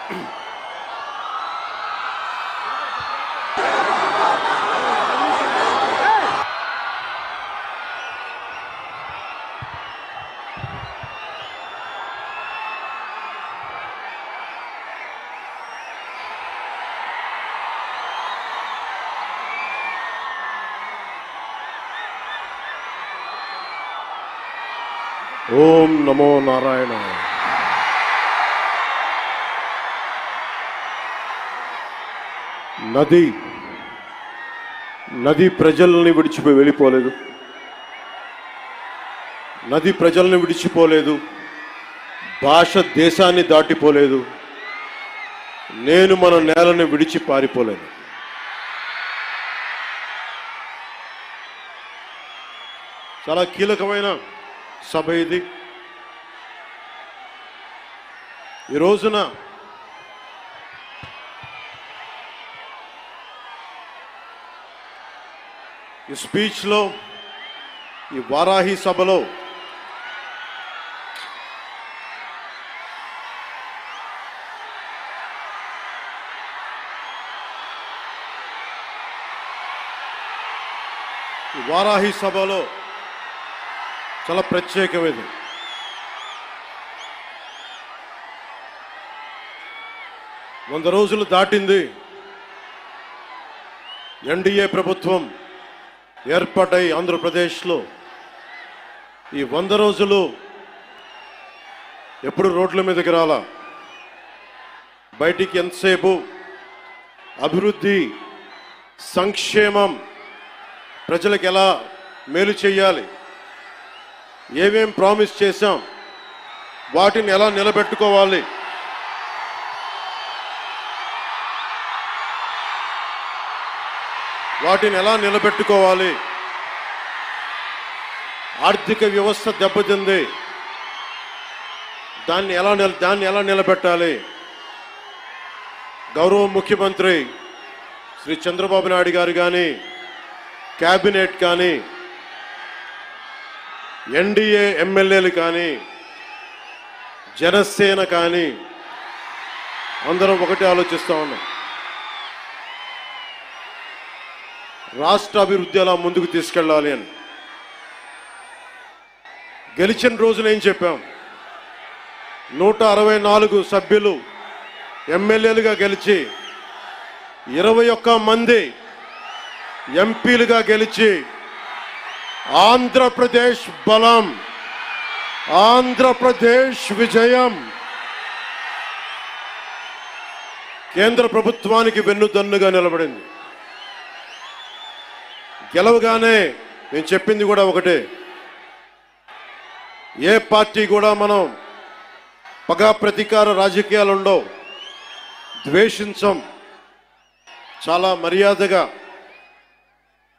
ఓం నమో నారాయణ. నది ప్రజల్ని విడిచిపోయి వెళ్ళిపోలేదు. నది ప్రజల్ని విడిచిపోలేదు. భాష దేశాన్ని దాటిపోలేదు. నేను మన నేలని విడిచి పారిపోలేదు. చాలా కీలకమైన సభ ఇది. ఈ రోజున ఈ స్పీచ్లో, ఈ వారాహి సభలో చాలా ప్రత్యేకమైనది. వంద రోజులు దాటింది. ఎన్డీఏ ప్రభుత్వం ఏర్పాటై ఆంధ్రప్రదేశ్లో ఈ 100 రోజులు ఎప్పుడు రోడ్ల మీదకి రాలా. బయటికి ఎంతసేపు అభివృద్ధి, సంక్షేమం, ప్రజలకు ఎలా మేలు చేయాలి, ఏమేం ప్రామిస్ చేశాం, వాటిని ఎలా నిలబెట్టుకోవాలి, ఆర్థిక వ్యవస్థ దెబ్బతింది, దాన్ని ఎలా నిలబెట్టాలి. గౌరవ ముఖ్యమంత్రి శ్రీ చంద్రబాబు నాయుడు గారు కానీ, క్యాబినెట్ కానీ, ఎన్డీఏ ఎమ్మెల్యేలు కానీ, జనసేన కానీ అందరం ఒకటే ఆలోచిస్తూ ఉన్నాం. రాష్ట్ర అభివృద్ధి ఎలా ముందుకు తీసుకెళ్ళాలి అని. గెలిచిన రోజున ఏం చెప్పాం? 164 సభ్యులు ఎమ్మెల్యేలుగా గెలిచి, 21 మంది ఎంపీలుగా గెలిచి, ఆంధ్రప్రదేశ్ బలం, ఆంధ్రప్రదేశ్ విజయం, కేంద్ర ప్రభుత్వానికి వెన్నుదన్నుగా నిలబడింది. గెలవగానే నేను చెప్పింది కూడా ఒకటే, ఏ పార్టీ కూడా మనం పగా ప్రతీకార రాజకీయాలు ఉండవు, ద్వేషించం, చాలా మర్యాదగా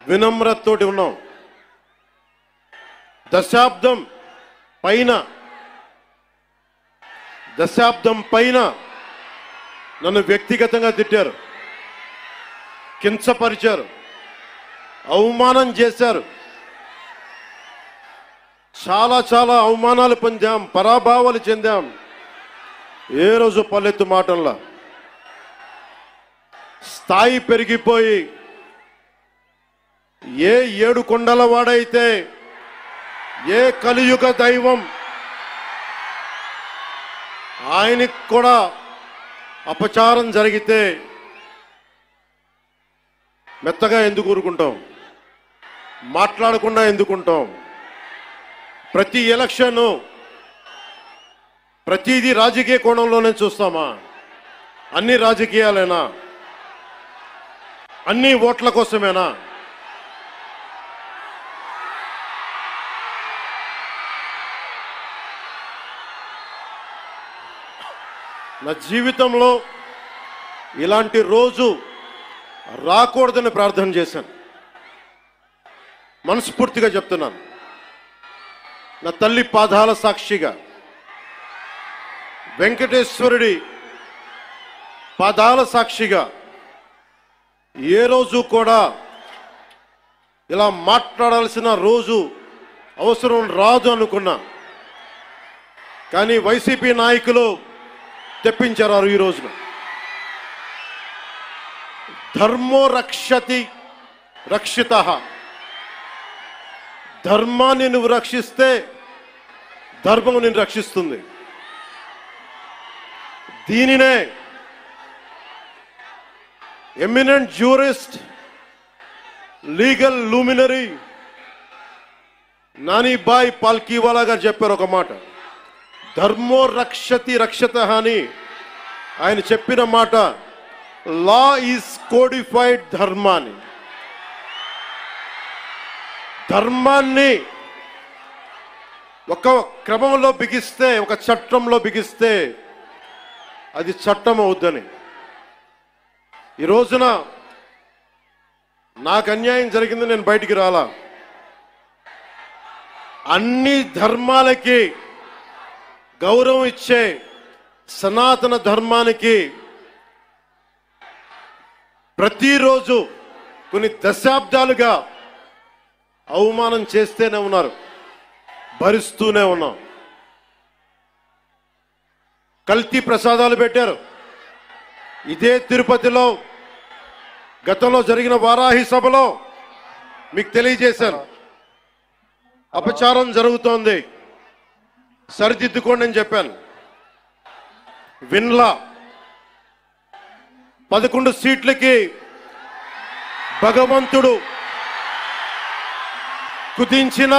వినమ్రతతోటి ఉన్నాం. దశాబ్దం పైన నన్ను వ్యక్తిగతంగా తిట్టారు, కించపరిచారు, అవమానం చేశారు. చాలా అవమానాలు పొందాం, పరాభావాలు చెందాం. ఏ రోజు పల్లెత్తు మాటల్లా స్థాయి పెరిగిపోయి, ఏ 7 కొండల వాడైతే, ఏ కలియుగ దైవం ఆయనకు కూడా అపచారం జరిగితే మెత్తగా ఎందుకు ఊరుకుంటాం? మాట్లాడకుండా ఎందుకుంటాం? ప్రతి ఎలక్షన్, ప్రతిదీ రాజకీయ కోణంలోనే చూస్తామా? అన్ని రాజకీయాలేనా? అన్ని ఓట్ల కోసమేనా? నా జీవితంలో ఇలాంటి రోజు రాకూడదని ప్రార్థన చేశాను. మనస్ఫూర్తిగా చెప్తున్నాను. నా తల్లి పాదాల సాక్షిగా, వెంకటేశ్వరుడి పాదాల సాక్షిగా ఏ రోజు కూడా ఇలా మాట్లాడాల్సిన రోజు, అవసరం రాదు అనుకున్నా. కానీ వైసీపీ నాయకులు తెప్పించారు ఈ రోజున. ధర్మో రక్షతి రక్షితః. ధర్మాన్ని నువ్వు రక్షిస్తే ధర్మం నిన్ను రక్షిస్తుంది. దీనినే eminent jurist, legal luminary Nanibhoy Palkhivala గారు చెప్పారు ఒక మాట. ధర్మో రక్షతి రక్షితః అని ఆయన చెప్పిన మాట లా ఈజ్ కోడిఫైడ్ ధర్మాన్ని. ధర్మాన్ని ఒక క్రమంలో బిగిస్తే, ఒక చట్టంలో బిగిస్తే అది చట్టం అవుద్దని. ఈ రోజున నాకు అన్యాయం జరిగింది, నేను బయటికి రాలా. అన్ని ధర్మాలకి గౌరవం ఇచ్చే సనాతన ధర్మానికి ప్రతిరోజు కొన్ని దశాబ్దాలుగా అవమానం చేస్తూనే ఉన్నారు, భరిస్తూనే ఉన్నాం. కల్తీ ప్రసాదాలు పెట్టారు. ఇదే తిరుపతిలో గతంలో జరిగిన వారాహి సభలో మీకు తెలియజేశాను, అపచారం జరుగుతోంది, సరిదిద్దుకోండి అని చెప్పాను. విన్లా 11 సీట్లకి భగవంతుడు కుదించిన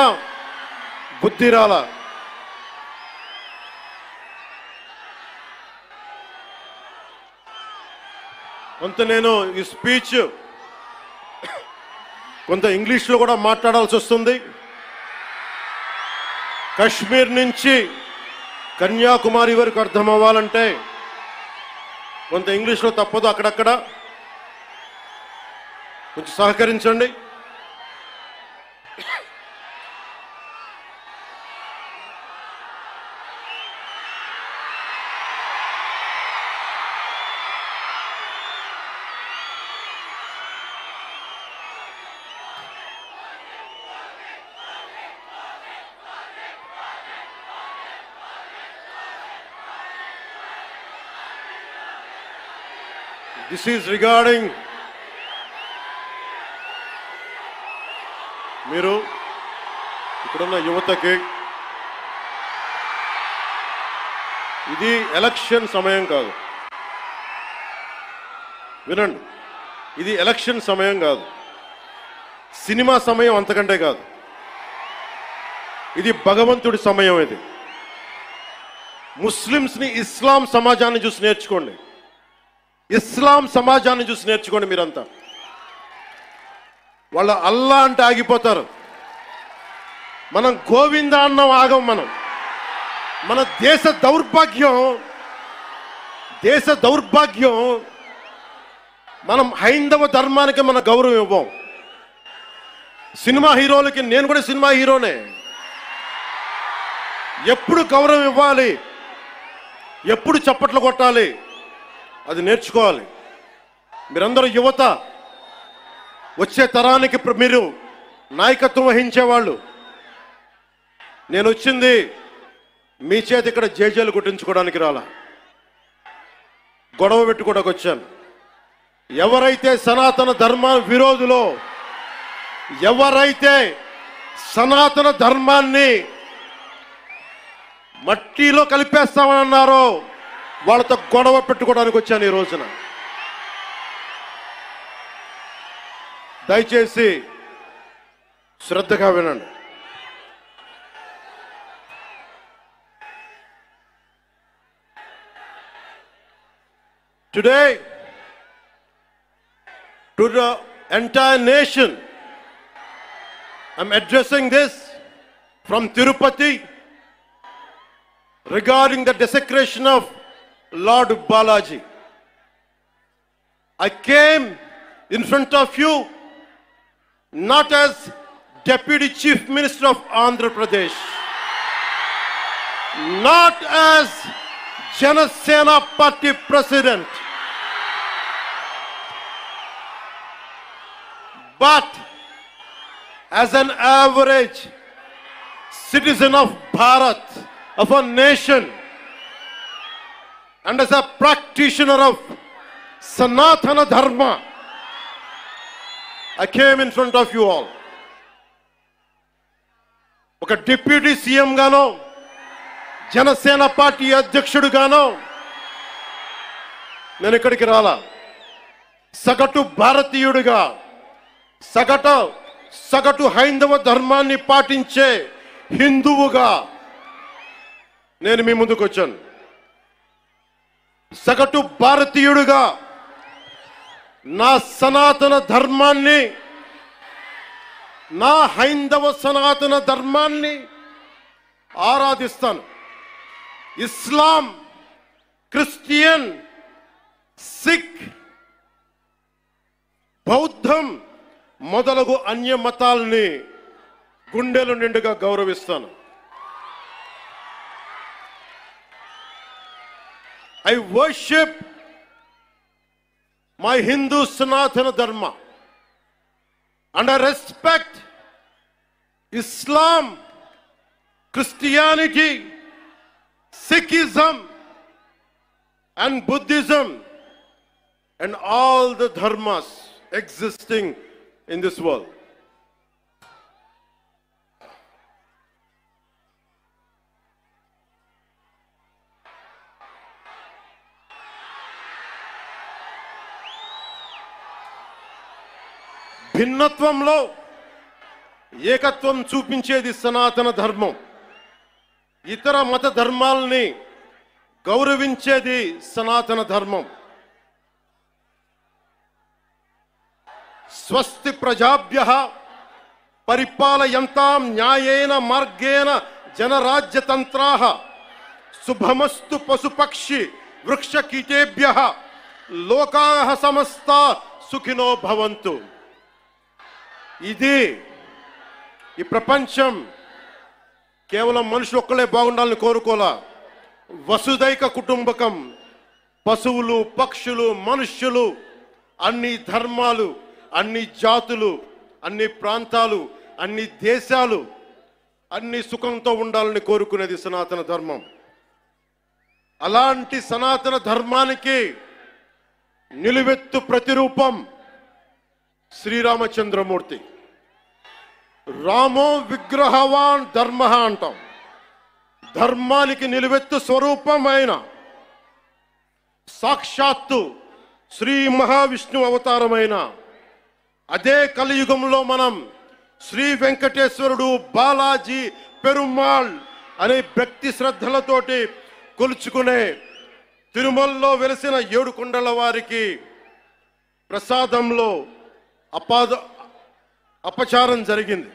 బుద్ధిరాల. కొంత నేను ఈ స్పీచ్ కొంత ఇంగ్లీష్లో కూడా మాట్లాడాల్సి వస్తుంది. కశ్మీర్ నుంచి కన్యాకుమారి వరకు అర్థం అవ్వాలంటే కొంత ఇంగ్లీష్లో తప్పదు, అక్కడక్కడ కొంచెం సహకరించండి. This is regarding మీరు ఇక్కడున్న యువతకి, ఇది ఎలక్షన్ సమయం కాదు. వినండి, ఇది ఎలక్షన్ సమయం కాదు, సినిమా సమయం అంతకంటే కాదు. ఇది భగవంతుడి సమయం. ఇది ముస్లిమ్స్ని, ఇస్లాం సమాజాన్ని చూసి నేర్చుకోండి. ఇస్లాం సమాజాన్ని చూసి నేర్చుకోండి. మీరంతా వాళ్ళ అల్లా అంటే ఆగిపోతారు, మనం గోవింద అన్నం ఆగం. మన దేశ దౌర్భాగ్యం మనం హైందవ ధర్మానికి మన గౌరవం ఇవ్వం. సినిమా హీరోలకి, నేను కూడా సినిమా హీరోనే, ఎప్పుడు గౌరవం ఇవ్వాలి, ఎప్పుడు చప్పట్లు కొట్టాలి, అది నేర్చుకోవాలి. మీరందరూ యువత, వచ్చే తరానికి మీరు నాయకత్వం వహించేవాళ్ళు. నేను వచ్చింది మీ చేతి ఇక్కడ జేజేలు కొట్టించుకోవడానికి రాలా, గొడవ పెట్టుకోవడానికి వచ్చాను. ఎవరైతే సనాతన ధర్మ విరోధులో, ఎవరైతే సనాతన ధర్మాన్ని మట్టిలో కలిపేస్తామని అన్నారో వాళ్ళతో గొడవ పెట్టుకోవడానికి వచ్చాను ఈ రోజున. దయచేసి శ్రద్ధగా వినండి. Today, to the entire nation, I'm addressing this from Tirupati regarding the desecration of Lord Balaji. I came in front of you not as Deputy Chief Minister of Andhra Pradesh, not as Janasena Party President, but as an average citizen of Bharat, of a nation. and as a practitioner of Sanatana Dharma, I came in front of you all. ఒక deputy CM గానో Janasena party అధ్యక్షుడుగానో నేను ఇక్కడికి రాలా. సగటు భారతీయుడిగా, సగటు హైందవ ధర్మాన్ని పాటించే హిందువుగా నేను మీ ముందుకు వచ్చాను. సగటు భారతీయుడిగా నా సనాతన ధర్మాన్ని, నా హైందవ సనాతన ధర్మాన్ని ఆరాధిస్తాను. ఇస్లాం, క్రిస్టియన్, సిక్, బౌద్ధం మొదలగు అన్య మతాల్ని గుండెలు నిండుగా గౌరవిస్తాను. I worship my Hindu Sanatana Dharma and I respect Islam, Christianity, Sikhism and Buddhism and all the dharmas existing in this world. భిన్నత్వంలో ఏకత్వం చూపించేది సనాతన ధర్మం. ఇతర మత ధర్మాలని గౌరవించేది సనాతన ధర్మం. స్వస్తి ప్రజాభ్యః పరిపాలయంతాం న్యాయేన మార్గేణ జనరాజ్యతంత్రాః శుభమస్తు పశుపక్షి వృక్షకీటేభ్యః లోకాః సమస్తా సుఖినో భవంతు. ఇది ఈ ప్రపంచం కేవలం మనుషులు ఒక్కలే బాగుండాలని కోరుకోలా. వసుదైక కుటుంబకం, పశువులు, పక్షులు, మనుష్యులు, అన్ని ధర్మాలు, అన్ని జాతులు, అన్ని ప్రాంతాలు, అన్ని దేశాలు అన్ని సుఖంతో ఉండాలని కోరుకునేది సనాతన ధర్మం. అలాంటి సనాతన ధర్మానికి నిలువెత్తు ప్రతిరూపం శ్రీరామచంద్రమూర్తి. రామో విగ్రహవాన్ ధర్మ అంటాం. ధర్మానికి నిలువెత్తు స్వరూపమైన సాక్షాత్తు శ్రీ మహావిష్ణు అవతారమైన అదే కలియుగంలో మనం శ్రీ వెంకటేశ్వరుడు, బాలాజీ, పెరుమాళ్ అనే భక్తి శ్రద్ధలతోటి కొలుచుకునే తిరుమలలో వెలిసిన 7 కొండల వారికి ప్రసాదంలో అపచారం జరిగింది.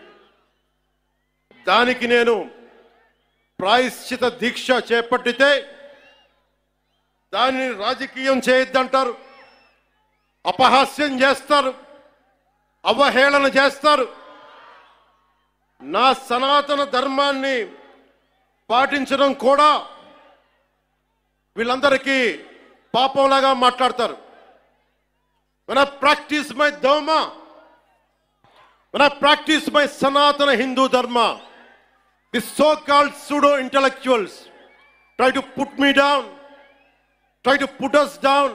దానికి నేను ప్రాయశ్చిత దీక్ష చేపట్టితే దానిని రాజకీయం చేయొద్దంటారు, అపహాస్యం చేస్తారు, అవహేళన చేస్తారు. నా సనాతన ధర్మాన్ని పాటించడం కూడా వీళ్ళందరికీ పాపంలాగా మాట్లాడతారు. When I practice my dharma, when I practice my Sanatana Hindu Dharma, the so-called pseudo-intellectuals try to put me down, try to put us down,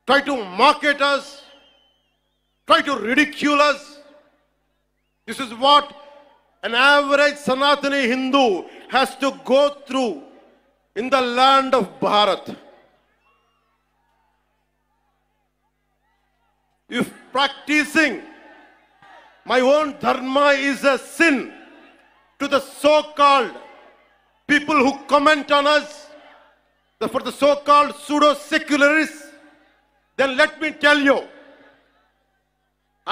try to mock at us, try to ridicule us. This is what an average Sanatani Hindu has to go through in the land of Bharat. If practicing my own dharma is a sin to the so-called people who comment on us, for the so-called pseudo-secularists, then let me tell you,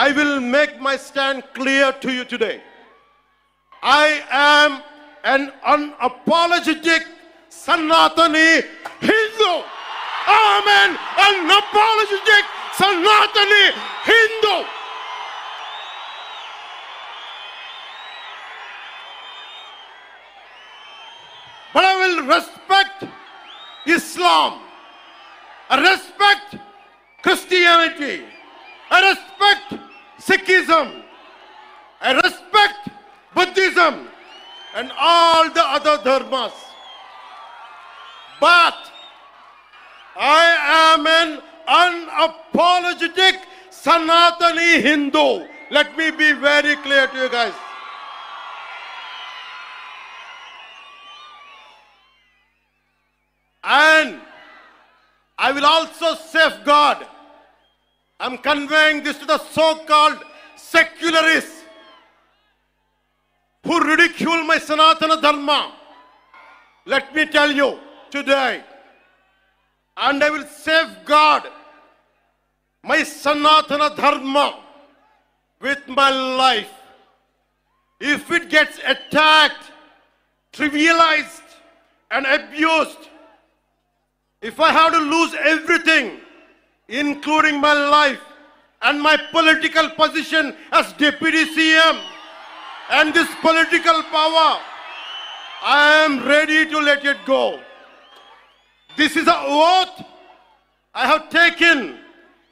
I will make my stand clear to you today. I am an unapologetic Sanatani Hindu. I am an unapologetic Sanatani Hindu. But I will respect Islam. I respect Christianity. I respect Sikhism. I respect Buddhism and all the other dharmas. but I am an unapologetic Sanatani Hindu. Let me be very clear to you guys. And I will also safeguard. I'm conveying this to the so-called secularists who ridicule my Sanatana Dharma. Let me tell you today, and I will safeguard my Sanatana Dharma with my life. If it gets attacked, trivialized, and abused, if I have to lose everything, including my life and my political position as Deputy CM and this political power, I am ready to let it go. This is an oath I have taken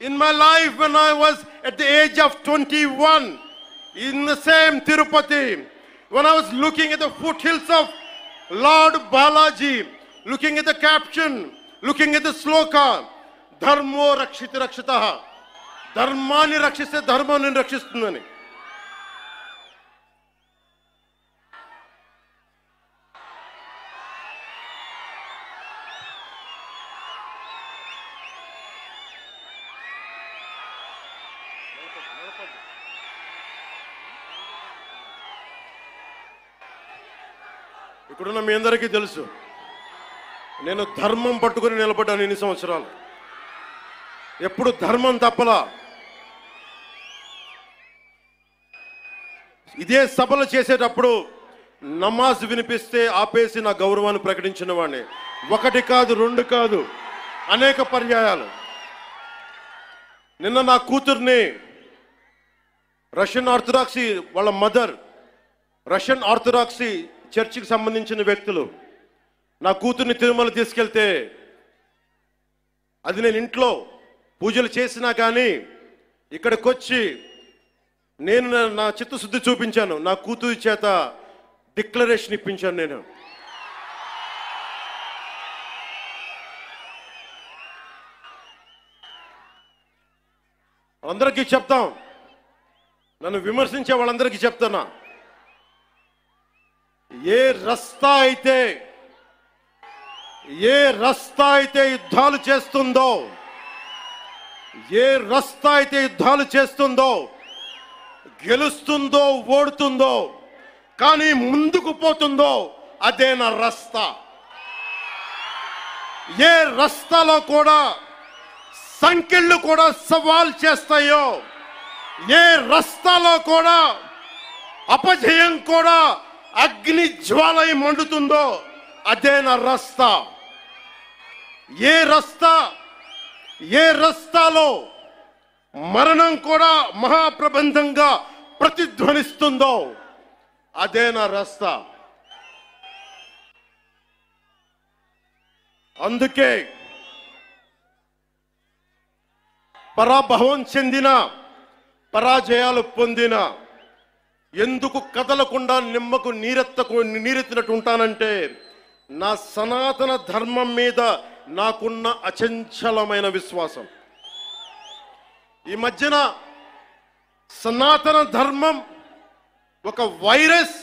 in my life when I was at the age of 21 in the same Tirupati, when I was looking at the foothills of Lord Balaji, looking at the caption, looking at the sloka, Dharmo Rakshiti Rakshitaha, Dharmani Rakshise Dharmani Rakshistundani. ఇక్కడున్న మీ అందరికీ తెలుసు, నేను ధర్మం పట్టుకుని నిలబడ్డాను ఇన్ని సంవత్సరాలు. ఎప్పుడు ధర్మం తప్పలా. ఇదే సభలు చేసేటప్పుడు నమాజ్ వినిపిస్తే ఆపేసి నా గౌరవాన్ని ప్రకటించిన వాడిని. ఒకటి కాదు, రెండు కాదు, అనేక పర్యాయాలు. నిన్న నా కూతుర్ని రష్యన్ ఆర్థడాక్సీ వాళ్ళ మదర్, రష్యన్ ఆర్థడాక్సీ చర్చికి సంబంధించిన వ్యక్తులు నా కూతుర్ని తిరుమల తీసుకెళ్తే, అది నేను ఇంట్లో పూజలు చేసినా కానీ ఇక్కడికి వచ్చి నేను నా చిత్తశుద్ధి చూపించాను. నా కూతురి చేత డిక్లరేషన్ ఇప్పించాను. నేను అందరికీ చెప్తాం, నన్ను విమర్శించే వాళ్ళందరికీ చెప్తున్నా, ఏ రస్తా అయితే యుద్ధాలు చేస్తుందో, ఏ రస్తా అయితే యుద్ధాలు చేస్తుందో, గెలుస్తుందో ఓడుతుందో, కానీ ముందుకు పోతుందో అదే నా రస్తా. ఏ రస్తాలో కూడా సంఖ్యలు కూడా సవాల్ చేస్తాయో, ఏ రస్తాలో కూడా అపజయం కూడా అగ్ని జ్వాలై మండుతుందో అదే నా రస్తా. ఏ రస్తాలో మరణం కూడా మహాప్రబంధంగా ప్రతిధ్వనిస్తుందో అదే నా రస్తా. అందుకే పరాభవం చెందిన, పరాజయాలు పొందిన ఎందుకు కదలకుండా నిమ్మకు నీరెత్తినట్టు ఉంటానంటే, నా సనాతన ధర్మం మీద నాకున్న అచంచలమైన విశ్వాసం. ఈ మధ్యన సనాతన ధర్మం ఒక వైరస్,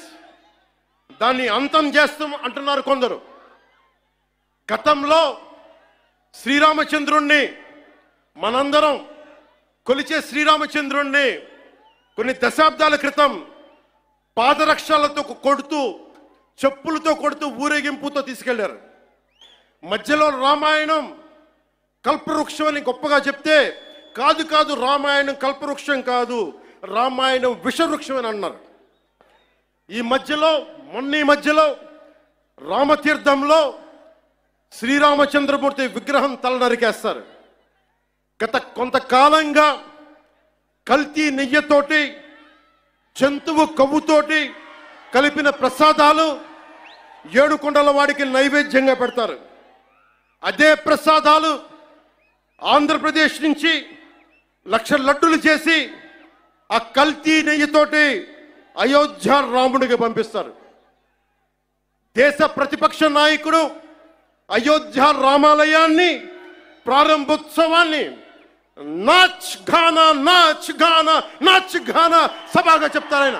దాన్ని అంతం చేస్తాం అంటున్నారు కొందరు. గతంలో శ్రీరామచంద్రుణ్ణి, మనందరం కొలిచే శ్రీరామచంద్రుణ్ణి కొన్ని దశాబ్దాల క్రితం పాదరక్షలతో కొడుతూ, చెప్పులతో కొడుతూ, ఊరేగింపుతో తీసుకెళ్లారు. మధ్యలో రామాయణం కల్పవృక్షం అని గొప్పగా చెప్తే, కాదు రామాయణం కల్పవృక్షం కాదు, రామాయణం విషవృక్షం అని అన్నారు. ఈ మధ్యలో రామతీర్థంలో శ్రీరామచంద్రమూర్తి విగ్రహం తల నరికేస్తారు. గత కొంతకాలంగా కల్తీ నెయ్యితోటి, జంతువు కొవ్వుతోటి కలిపిన ప్రసాదాలు ఏడుకొండల వాడికి నైవేద్యంగా పెడతారు. అదే ప్రసాదాలు ఆంధ్రప్రదేశ్ నుంచి 1,00,000 లడ్డులు చేసి ఆ కల్తీ నెయ్యితోటి అయోధ్య రాముడికి పంపిస్తారు. దేశ ప్రతిపక్ష నాయకుడు అయోధ్య రామాలయాన్ని ప్రారంభోత్సవాన్ని నాచ్ గానా నాచ్ గానా నాచ్ గానా సభగా చెప్తారు ఆయన.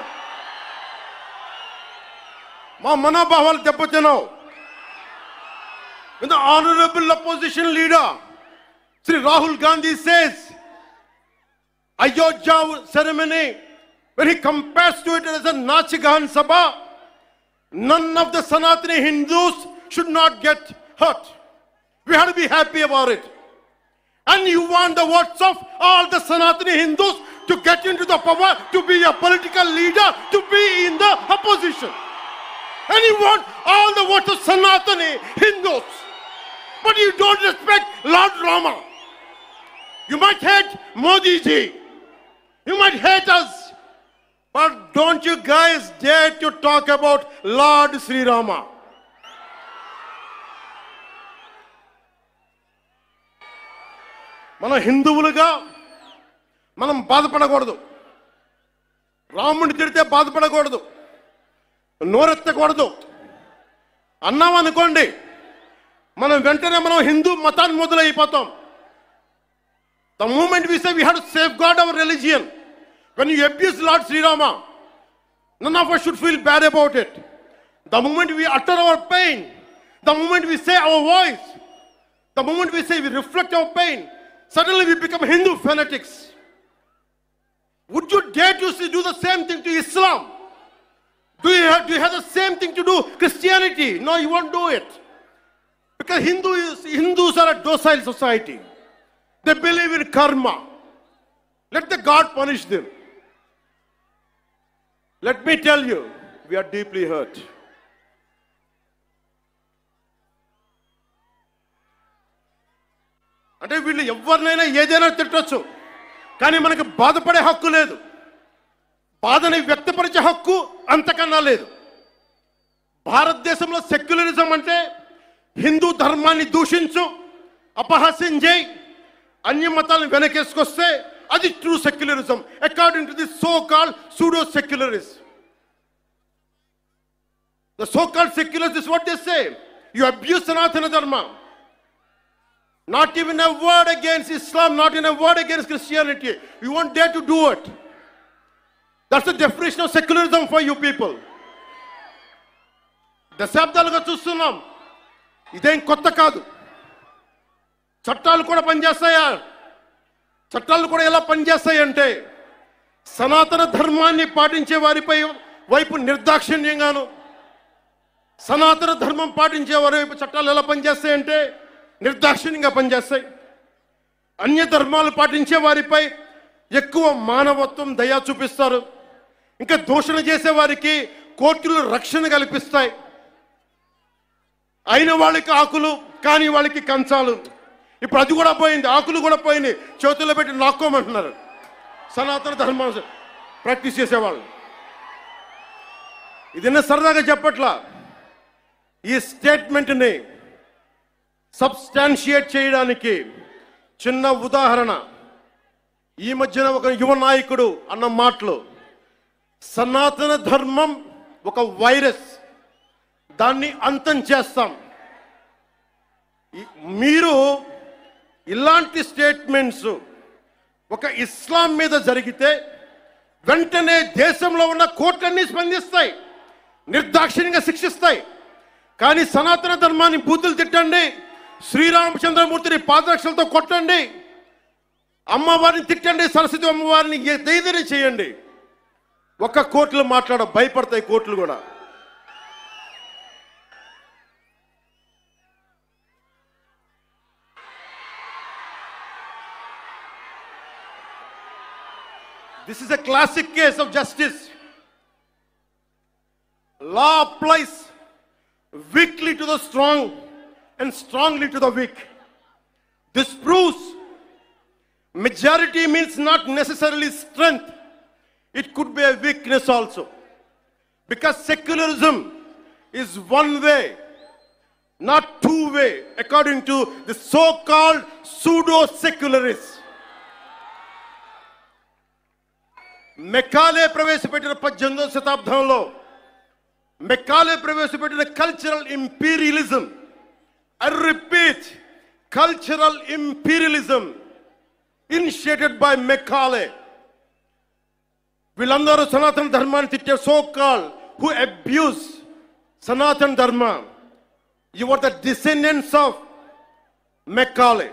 మా మనోభావాలు దెబ్బతిన్నావు. When the honorable opposition leader Sri Rahul Gandhi says Ayodhya ceremony, when he compares to it as a Nach Gan Sabha, none of the Sanatani Hindus should not get hurt. We have to be happy about it. And you want the votes of all the Sanatani Hindus to get into the power, to be a political leader, to be in the opposition. And you want all the votes of Sanatani Hindus. But you don't respect Lord Rama. You might hate Modi ji. You might hate us. But don't you guys dare to talk about Lord Sri Rama. మన హిందువులుగా మనం బాధపడకూడదు. రాముడిని తిడితే బాధపడకూడదు, నోరెత్తకూడదు. అన్నాం అనుకోండి, మనం వెంటనే మనం హిందూ మతాన్ని మొదలైపోతాం. The moment we say we have to safeguard our religion, when you abuse Lord Sri Rama, none of us should feel bad about it. The moment we utter our pain, the moment we say our voice, the moment we say we reflect our pain, suddenly we become Hindu fanatics. Would you dare to do the same thing to Islam? Do you have the same thing to do Christianity? No, you won't do it. Because Hindus are a docile society. They believe in karma. Let the God punish them. Let me tell you, we are deeply hurt. అంటే వీళ్ళు ఎవరినైనా ఏదైనా తిట్టొచ్చు, కానీ మనకు బాధపడే హక్కు లేదు. బాధని వ్యక్తపరిచే హక్కు అంతకన్నా లేదు. భారతదేశంలో సెక్యులరిజం అంటే హిందూ ధర్మాన్ని దూషించు, అపహాస్యం చేయి, అన్య మతాలను వెనకేసుకొస్తే అది true secularism according to the so called pseudo secularist. The so called secularists, this is what they say. You abuse Sanatana Dharma. Not even a word against Islam, not even a word against Christianity. You won't dare to do it. That's the definition of secularism for you people. దశాబ్దాలుగా చూస్తున్నాం, ఇదేం కొత్త కాదు. చట్టాలు కూడా పనిచేస్తాయా? చట్టాలు కూడా ఎలా పనిచేస్తాయి అంటే, సనాతన ధర్మాన్ని పాటించే వారిపై వైపు నిర్దాక్షిణ్యంగాను, సనాతన ధర్మం పాటించే వారి వైపు చట్టాలు ఎలా పనిచేస్తాయంటే నిర్దాక్షిణ్యంగా పనిచేస్తాయి. అన్య ధర్మాలు పాటించే వారిపై ఎక్కువ మానవత్వం, దయ చూపిస్తారు. ఇంకా దూషణ చేసే వారికి కోర్టులు రక్షణ కల్పిస్తాయి. అయిన వాళ్ళకి ఆకులు, కాని వాళ్ళకి కంచాలు. ఇప్పుడు అది కూడా పోయింది, ఆకులు కూడా పోయింది, చేతుల్లో పెట్టి నాక్కోమంటున్నారు సనాతన ధర్మాన్ని ప్రాక్టీస్ చేసేవాళ్ళు. ఇదన్నా సరదాగా చెప్పట్లా. ఈ స్టేట్మెంట్ని సబ్స్టాన్షియేట్ చేయడానికి చిన్న ఉదాహరణ. ఈ మధ్యన ఒక యువ నాయకుడు అన్న మాటలు, సనాతన ధర్మం ఒక వైరస్, దాన్ని అంతం చేస్తాం. మీరు ఇలాంటి స్టేట్మెంట్స్ ఒక ఇస్లాం మీద జరిగితే వెంటనే దేశంలో ఉన్న కోర్టులన్నీ స్పందిస్తాయి, నిర్దాక్షిణ్యంగా శిక్షిస్తాయి. కానీ సనాతన ధర్మాన్ని బూతులు తిట్టండి, శ్రీరామచంద్రమూర్తిని పాదరక్షలతో కొట్టండి, అమ్మవారిని తిట్టండి, సరస్వతి అమ్మవారిని ఏదైనా చేయండి, ఒక్క కోర్టులు మాట్లాడ భయపడతాయి కోర్టులు కూడా. This is a classic case of justice. Law applies weakly to the strong and strongly to the weak. This proves majority means not necessarily strength. It could be a weakness also. Because secularism is one way, not two way, according to the so-called pseudo-secularists. Macaulay ప్రవేశపెట్టిన 18వ శతాబ్దంలో Macaulay ప్రవేశపెట్టిన cultural imperialism I repeat, cultural imperialism initiated by Macaulay. వీళ్ళందరూ సనాతన ధర్మాన్ని తిట్టే so call who abuse Sanatan Dharma. You are the descendants of Macaulay.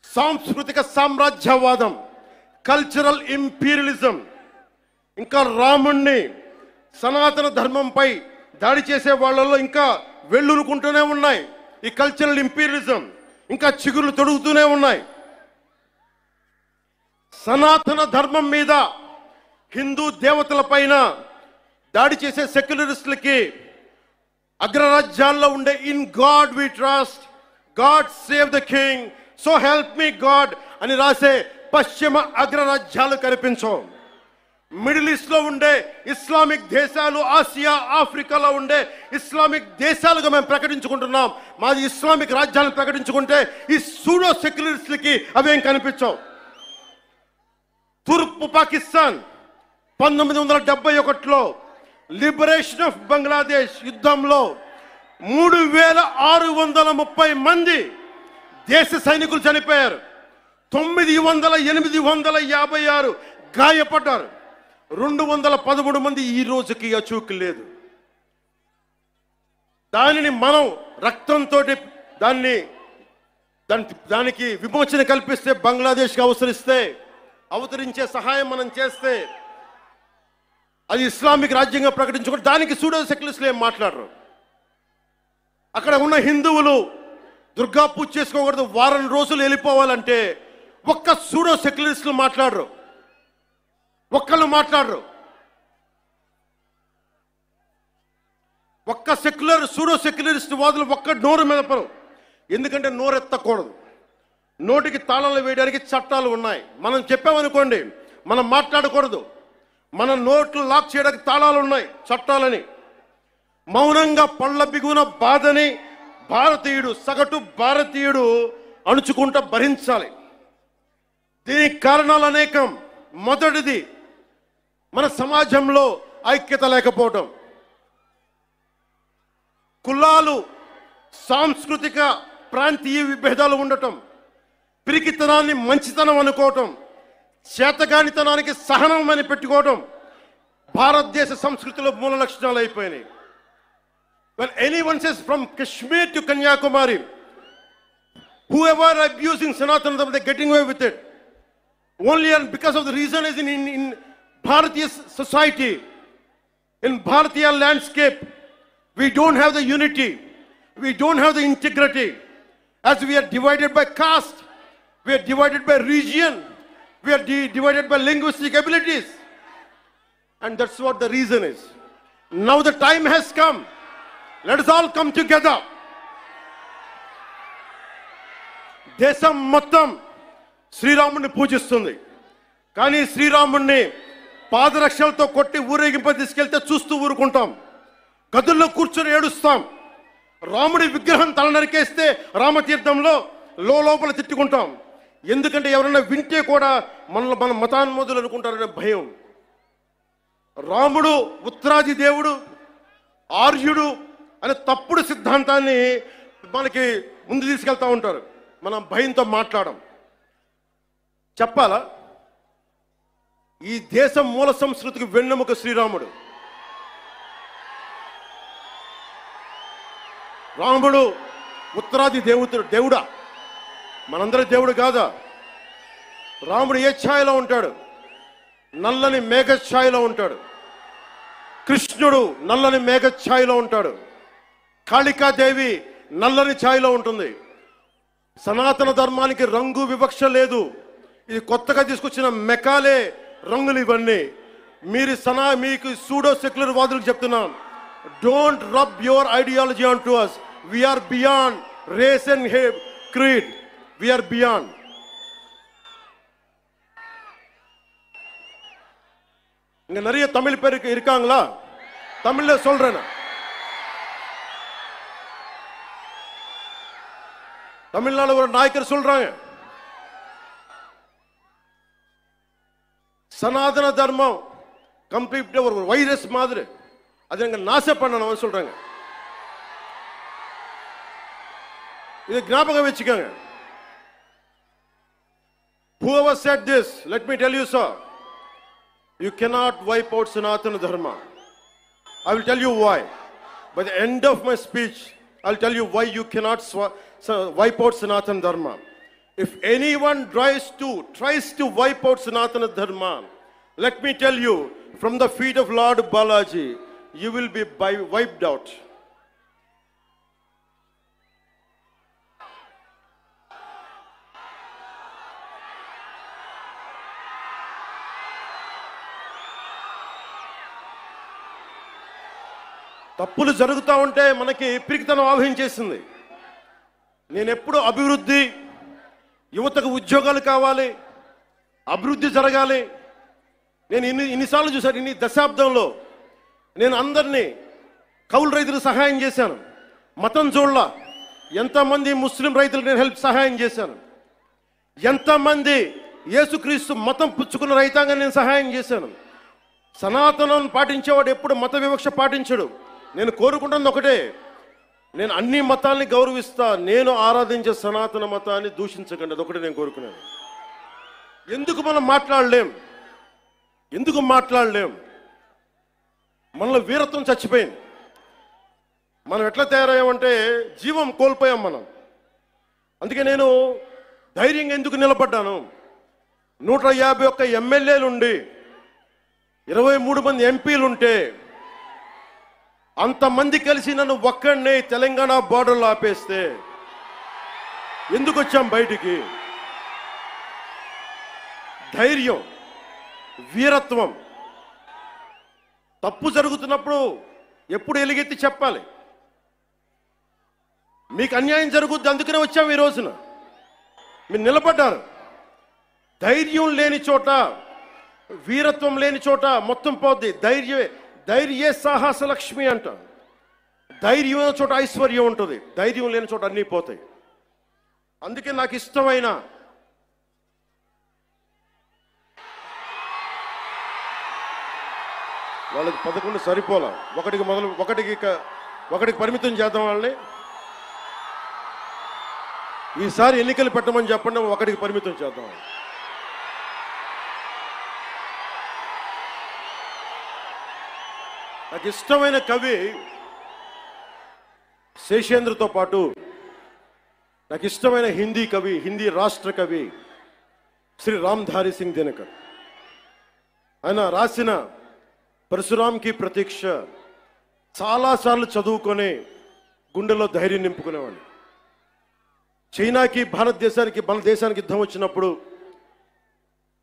సాంస్కృతిక సామ్రాజ్యవాదం, cultural imperialism, ఇంకా రాముణ్ణి సనాతన ధర్మంపై దాడి చేసే వాళ్ళలో ఇంకా వెళ్ళునుకుంటూనే ఉన్నాయి. ఈ కల్చరల్ ఇంపీరియలిజం ఇంకా చిగురులు తొడుగుతూనే ఉన్నాయి. సనాతన ధర్మం మీద, హిందూ దేవతల పైన దాడి చేసే సెక్యులరిస్టులకి అగ్రరాజ్యాల్లో ఉండే in god we trust, god save the king, so help me god అని రాసే పశ్చిమ అగ్రరాజ్యాలు కనిపించవు. మిడిల్ ఈస్ట్ లో ఉండే ఇస్లామిక్ దేశాలు, ఆసియా ఆఫ్రికాలో ఉండే ఇస్లామిక్ దేశాలుగా మేము ప్రకటించుకుంటున్నాం. మాది ఇస్లామిక్ రాజ్యాలను ప్రకటించుకుంటే ఈ సూడో సెక్యులరిస్టులకి అవేం కనిపించవు. తూర్పు పాకిస్తాన్ 1971లో లిబరేషన్ ఆఫ్ బంగ్లాదేశ్ యుద్ధంలో 3630 మంది దేశ సైనికులు చనిపోయారు. 856 గాయపడ్డారు. 213 మంది ఈ రోజుకి అచూక్ లేదు. దానిని మనం రక్తంతో దానికి విమోచన కల్పిస్తే, బంగ్లాదేశ్కి అవతరించే సహాయం మనం చేస్తే, అది ఇస్లామిక్ రాజ్యంగా ప్రకటించుకుంటే దానికి సూడో సెక్యులరిస్టులు ఏం మాట్లాడరు. అక్కడ ఉన్న హిందువులు దుర్గా పూజ చేసుకోకూడదు, వారం రోజులు వెళ్ళిపోవాలంటే ఒక్క సూడో సెక్యులరిస్టులు మాట్లాడరు, ఒక్కళ్ళు మాట్లాడరు. ఒక్క సూడో సెక్యులరిస్ట్ వాదులు ఒక్క నోరు మెదపరు. ఎందుకంటే నోరెత్తకూడదు, నోటికి తాళాలు వేయడానికి చట్టాలు ఉన్నాయి. మనం చెప్పామనుకోండి, మనం మాట్లాడకూడదు, మన నోట్లు లాక్ చేయడానికి తాళాలు ఉన్నాయి, చట్టాలని. మౌనంగా పళ్ళ బిగున బాధని సగటు భారతీయుడు అణుచుకుంటూ భరించాలి. దీనికి కారణాలు అనేకం. మొదటిది, మన సమాజంలో ఐక్యత లేకపోవటం, కులాలు, సాంస్కృతిక ప్రాంతీయ విభేదాలు ఉండటం, పిరికితనాన్ని మంచితనం అనుకోవటం, చేతగానితనానికి సహనం అని పెట్టుకోవటం భారతదేశ సంస్కృతిలో మూల లక్షణాలు అయిపోయినాయి. When anyone says from Kashmir to Kanyakumari, whoever abusing Sanatana Dharma, they're getting away with it. Only and because of the reason is in Bharatiya society, in Bharatiya landscape, we don't have the unity, we don't have the integrity. As we are divided by caste, we are divided by region, we are divided by linguistic abilities. And that's what the reason is. Now the time has come. Let us all come together. దేశం మొత్తం శ్రీరాముడిని పూజిస్తుంది. కానీ శ్రీరాముడిని పాదరక్షలతో కొట్టి ఊరేగింప తీసుకెళ్తే చూస్తూ ఊరుకుంటాం, గదుల్లో కూర్చొని ఏడుస్తాం. రాముడి విగ్రహం తల నరికేస్తే రామతీర్థంలో లోపల తిట్టుకుంటాం. ఎందుకంటే ఎవరైనా వింటే కూడా మన మతాన్మోదులు అనుకుంటారనే భయం. రాముడు ఉత్తరాది దేవుడు, ఆర్యుడు అనే తప్పుడు సిద్ధాంతాన్ని మనకి ముందు తీసుకెళ్తా ఉంటారు. మనం భయంతో మాట్లాడం. చెప్పాలా, ఈ దేశం మూల సంస్కృతికి వెన్నెముక శ్రీరాముడు. రాముడు ఉత్తరాది దేవుడా? మనందరి దేవుడు కాదా? రాముడు ఏ ఛాయలో ఉంటాడు? నల్లని మేఘ ఛాయలో ఉంటాడు. కృష్ణుడు నల్లని మేఘ ఛాయలో ఉంటాడు. కాళికాదేవి నల్లని ఛాయలో ఉంటుంది. సనాతన ధర్మానికి రంగు వివక్ష లేదు. ఇది కొత్తగా తీసుకొచ్చిన మెకాలే రంగులు ఇవన్నీ. మీకు సూడో సెక్యులర్ వాదులకు చెప్తున్నాం, don't rub your ideology on to us. We are beyond race and creed. We are beyond. இங்க நிறைய தமிழ் பேர் இருக்காங்களா? தமிழ்ல சொல்றேன். தமிழ்நாடு ஒரு நாயக்கர் சொல்றாங்க, சனாதன தர்மம் கம்ப்ளீட்டா ஒரு வைரஸ் மாதிரி, அதை நாச பண்ணணும் சொல்றாங்க. ఇది జ్ఞాపకం వెచ్చుకోండి. Whoever said this, let me tell you, sir, you cannot wipe out Sanatana Dharma. I will tell you why. By the end of my speech, I'll tell you why you cannot wipe out Sanatana Dharma. If anyone tries to wipe out Sanatana Dharma, let me tell you, from the feet of Lord Balaji, you will be wiped out. తప్పులు జరుగుతూ ఉంటే మనకి పిరికితనం ఆవహించేసింది. నేను ఎప్పుడు అభివృద్ధి, యువతకు ఉద్యోగాలు కావాలి, అభివృద్ధి జరగాలి. నేను ఇన్నిసార్లు చూశాను. ఇన్ని దశాబ్దంలో నేను అందరినీ కౌలు రైతులకు సహాయం చేశాను. మతం చూడలా. ఎంతమంది ముస్లిం రైతులకు నేను సహాయం చేశాను. ఎంతమంది యేసుక్రీస్తు మతం పుచ్చుకున్న రైతాంగాన్ని నేను సహాయం చేశాను. సనాతనం పాటించేవాడు ఎప్పుడు మత వివక్ష పాటించడు. నేను కోరుకుంటున్నది ఒకటే, నేను అన్ని మతాల్ని గౌరవిస్తా, నేను ఆరాధించే సనాతన మతాన్ని దూషించకండి. అదొకటి నేను కోరుకున్నాను. ఎందుకు మనం మాట్లాడలేం? మనలో వీరత్వం చచ్చిపోయింది. మనం ఎట్లా తయారయ్యామంటే జీవం కోల్పోయాం మనం. అందుకే నేను ధైర్యంగా ఎందుకు నిలబడ్డాను. 151 ఎమ్మెల్యేలుండి 23 మంది ఎంపీలుంటే అంతమంది కలిసి నన్ను ఒక్కడినే తెలంగాణ బార్డర్లో ఆపేస్తే ఎందుకు వచ్చాం బయటికి? ధైర్యం, వీరత్వం. తప్పు జరుగుతున్నప్పుడు ఎప్పుడు ఎలుగెత్తి చెప్పాలి. మీకు అన్యాయం జరుగుద్ది, అందుకనే వచ్చాం ఈ రోజున. మీరు నిలబడ్డారు. ధైర్యం లేని చోట, వీరత్వం లేని చోట మొత్తం పోద్ది. ధైర్యే సాహస లక్ష్మి అంట. ధైర్యం లేని చోట ఐశ్వర్యం ఉంటుంది, ధైర్యం లేని చోట అన్నీ పోతాయి. అందుకే నాకు ఇష్టమైన వాళ్ళకి 11 సరిపోలా, ఒకటికి పరిమితం చేద్దాం వాళ్ళని. ఈసారి ఎన్నికలు పెట్టమని చెప్పండి, ఒకటికి పరిమితం చేద్దాం. నాకు ఇష్టమైన కవి శేషేంద్రతో పాటు నాకు ఇష్టమైన హిందీ కవి, హిందీ రాష్ట్ర కవి శ్రీ రామ్ధారి సింగ్ దినకర్. ఆయన రాసిన పరశురాంకి ప్రతీక్ష చాలాసార్లు చదువుకొని గుండెలో ధైర్యం నింపుకునేవాడిని. చైనాకి మన దేశానికి యుద్ధం వచ్చినప్పుడు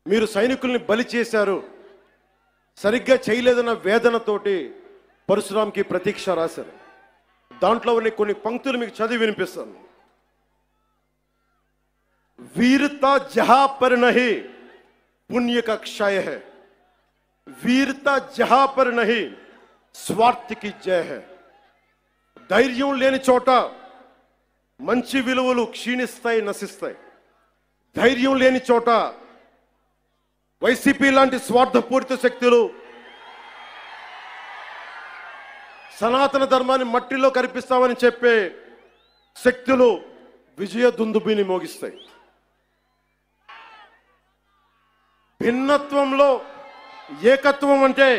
మీరు సైనికుల్ని బలి చేశారు, సరిగ్గా చేయలేదన్న వేదనతోటి పరశురాంకి ప్రతీక్ష రాశారు. దాంట్లో కొన్ని పంక్తులు మీకు చదివి వినిపిస్తాను. वीरता जहां पर नहीं पुण्य का क्षय है, वीरता जहां पर नहीं स्वार्थ की जय है. ధైర్యం లేని చోట మంచి విలువలు క్షీణిస్తాయి, నశిస్తాయి. ధైర్యం లేని చోట వైసీపీ లాంటి స్వార్థపూరిత శక్తులు సనాతన ధర్మాన్ని మట్టిలో కరిపిస్తామని చెప్పే శక్తులు విజయ దుందుబిని మోగిస్తాయి. భిన్నత్వంలో ఏకత్వం అంటే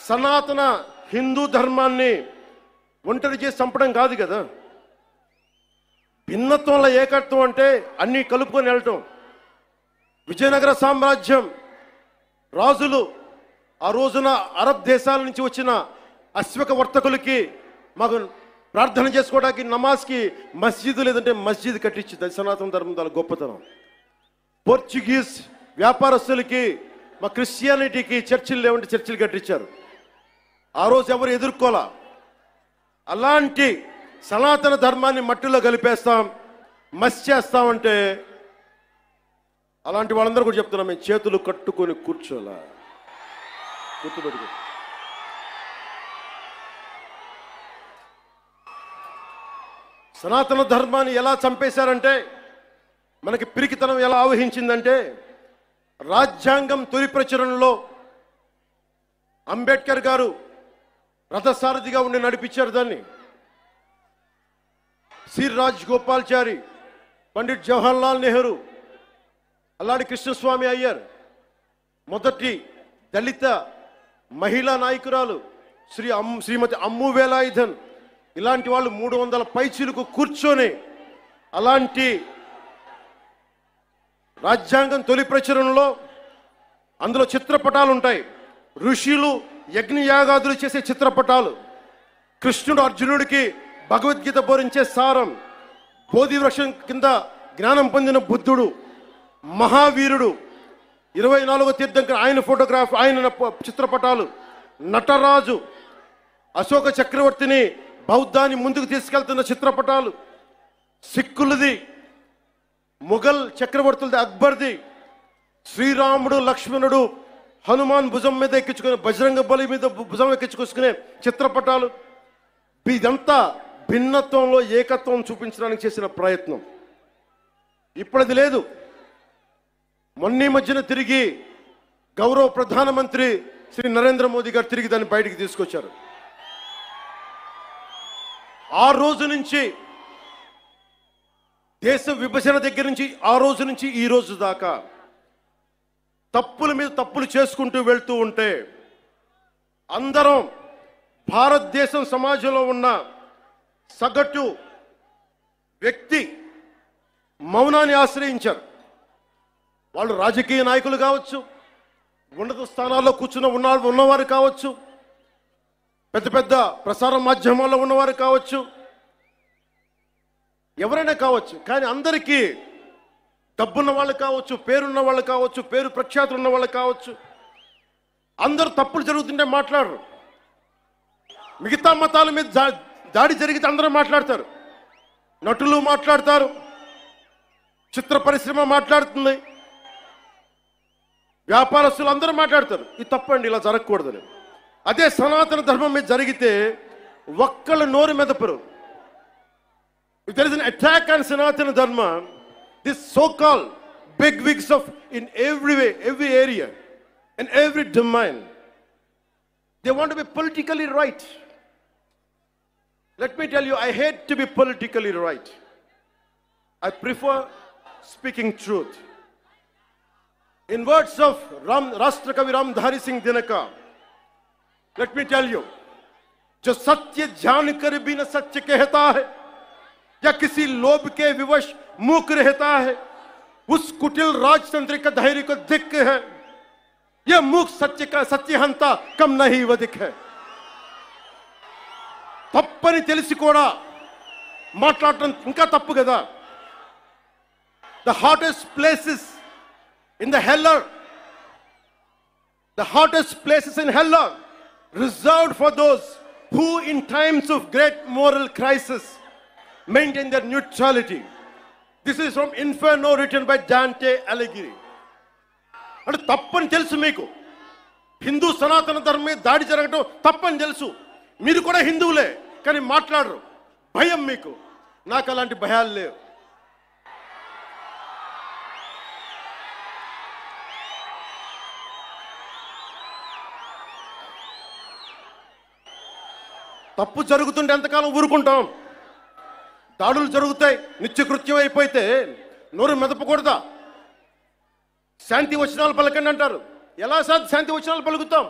సనాతన హిందూ ధర్మాన్ని ఒంటరి చేసి చంపడం కాదు కదా. భిన్నత్వంలో ఏకత్వం అంటే అన్నీ కలుపుకొని వెళ్ళటం. విజయనగర సామ్రాజ్యం రాజులు ఆ రోజున అరబ్ దేశాల నుంచి వచ్చిన అశ్వక వర్తకులకి మాకు ప్రార్థన చేసుకోవడానికి నమాజ్కి మస్జిద్ లేదంటే మస్జిద్ కట్టించింది. సనాతన ధర్మం దాని గొప్పతనం. పోర్చుగీస్ వ్యాపారస్తులకి మా క్రిస్టియానిటీకి చర్చిలు లేవంటే చర్చిలు కట్టించారు. ఆ రోజు ఎవరు ఎదుర్కోలా. అలాంటి సనాతన ధర్మాన్ని మట్టిలో కలిపేస్తాం, మస్ చేస్తామంటే అలాంటి వాళ్ళందరూ కూడా చెప్తున్నాం, మేము చేతులు కట్టుకొని కూర్చోలా. గుర్తుపెట్టుకో. సనాతన ధర్మాన్ని ఎలా చంపేశారంటే, మనకి పిరికితనం ఎలా ఆవహించిందంటే, రాజ్యాంగం తొలి ప్రచురణలో అంబేద్కర్ గారు రథసారథిగా ఉండి నడిపించారు దాన్ని. సి రాజగోపాల్చారి, పండిట్ జవహర్లాల్ నెహ్రూ, అల్లాడి కృష్ణస్వామి అయ్యర్, మొదటి దళిత మహిళా నాయకురాలు శ్రీమతి అమ్ము వేలాయుధన్, ఇలాంటి వాళ్ళు 300 పైచీలకు కూర్చొని అలాంటి రాజ్యాంగం తొలి ప్రచురణలో అందులో చిత్రపటాలు ఉంటాయి. ఋషులు యజ్ఞయాగాదులు చేసే చిత్రపటాలు, కృష్ణుడు అర్జునుడికి భగవద్గీత బోధించే సారం, బోధి వృక్షం కింద జ్ఞానం పొందిన బుద్ధుడు, మహావీరుడు, 24వ తీర్థంకర్ ఆయన ఫోటోగ్రాఫ్, ఆయన చిత్రపటాలు, నటరాజు, అశోక చక్రవర్తిని బౌద్ధాన్ని ముందుకు తీసుకెళ్తున్న చిత్రపటాలు, సిక్కులది, ముఘల్ చక్రవర్తులది, అక్బర్ది, శ్రీరాముడు లక్ష్మణుడు హనుమాన్ భుజం మీద ఎక్కించుకునే, బజరంగ బలి మీద భుజం ఎక్కించుకొసుకునే చిత్రపటాలు. ఇదంతా భిన్నత్వంలో ఏకత్వం చూపించడానికి చేసిన ప్రయత్నం. ఇప్పుడు అది లేదు. మొన్న మధ్యన తిరిగి గౌరవ ప్రధానమంత్రి శ్రీ నరేంద్ర మోదీ గారు తిరిగి దాన్ని బయటికి తీసుకొచ్చారు. ఆ రోజు నుంచి, దేశ విభజన దగ్గర నుంచి ఆ రోజు నుంచి ఈ రోజు దాకా తప్పుల మీద తప్పులు చేసుకుంటూ వెళ్తూ ఉంటే అందరం భారతదేశం సమాజంలో ఉన్న సగటు వ్యక్తి మౌనాన్ని ఆశ్రయించారు. వాళ్ళు రాజకీయ నాయకులు కావచ్చు, ఉన్నత స్థానాల్లో కూర్చున్న ఉన్నవారు కావచ్చు, పెద్ద పెద్ద ప్రసార మాధ్యమాల్లో ఉన్నవారు కావచ్చు, ఎవరైనా కావచ్చు. కానీ అందరికీ డబ్బున్న వాళ్ళు కావచ్చు, పేరున్న వాళ్ళు కావచ్చు, పేరు ప్రఖ్యాతులు ఉన్న వాళ్ళు కావచ్చు, అందరూ తప్పులు జరుగుతుంటే మాట్లాడరు. మిగతా మతాల మీద దాడి జరిగితే అందరూ మాట్లాడతారు. నటులు మాట్లాడతారు, చిత్ర పరిశ్రమ మాట్లాడుతుంది, వ్యాపారస్తులు అందరూ మాట్లాడతారు. ఇది తప్పండి, ఇలా జరగకూడదని. అదే సనాతన ధర్మం మీద జరిగితే ఒక్కళ్ళ నోరు మెదపరు. If there is an attack on Sanatana Dharma, this so-called big wigs of in every way, every area, and every domain, they want to be politically right. Let me tell you, I hate to be politically right. I prefer speaking truth. In words of Rashtrakavi Ramdhari Singh Dinaka, let me tell you, जो सत्य जान कर भी न सत्य कहता है या किसी लोभ के विवश मूक रहता है, उस कुटिल राजतंत्र का धैर्य को धिक्क है. यह मूक सत्य का सत्यहंता कम नहीं वधिक है. తప్పని తెలిసి కూడా మాట్లాడటం ఇంకా తప్పు కదా. The hottest places in the hell are, the hottest places in hell are reserved for those who in times of great moral crisis maintain their neutrality. This is from Inferno written by Dante Alighieri. అంటే తప్పని తెలుసు మీకు, హిందూ సనాతన ధర్మం దాడి జరగడం తప్పని తెలుసు, మీరు కూడా హిందువులే, కానీ మాట్లాడరు. భయం మీకు. నాకు అలాంటి భయాలు లేవు. తప్పు జరుగుతుంటే ఎంతకాలం ఊరుకుంటాం? దాడులు జరుగుతాయి, నిత్యకృత్యం అయిపోతే నోరు మెదపకూడదా? శాంతి వచనాలు పలకండి అంటారు. ఎలా శాంతి వచనాలు పలుకుతాం?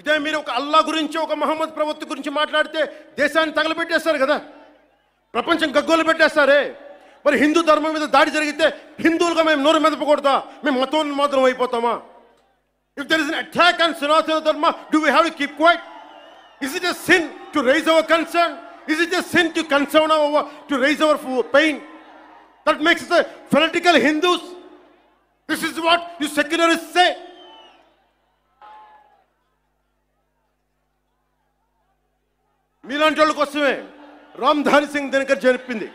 ఇదే మీరు ఒక అల్లా గురించి, ఒక మహమ్మద్ ప్రవక్త గురించి మాట్లాడితే దేశాన్ని తగలబెట్టేస్తారు కదా, ప్రపంచం గగ్గోలు పెట్టేస్తారే. మరి హిందూ ధర్మం మీద దాడి జరిగితే హిందువులుగా మేము నోరు మెదపకూడదా? మేము మతోన్మాదం అయిపోతామా? If there is an attack on Sanatana Dharma, do we have to keep quiet? Is it a sin to raise our concern? Is it a sin to concern to raise our pain? That makes us fanatical Hindus. This is what you secularists say. మీలాంటి వాళ్ళ కోసమే రామ్ధారి సింగ్ దినకర్ చెప్పింది,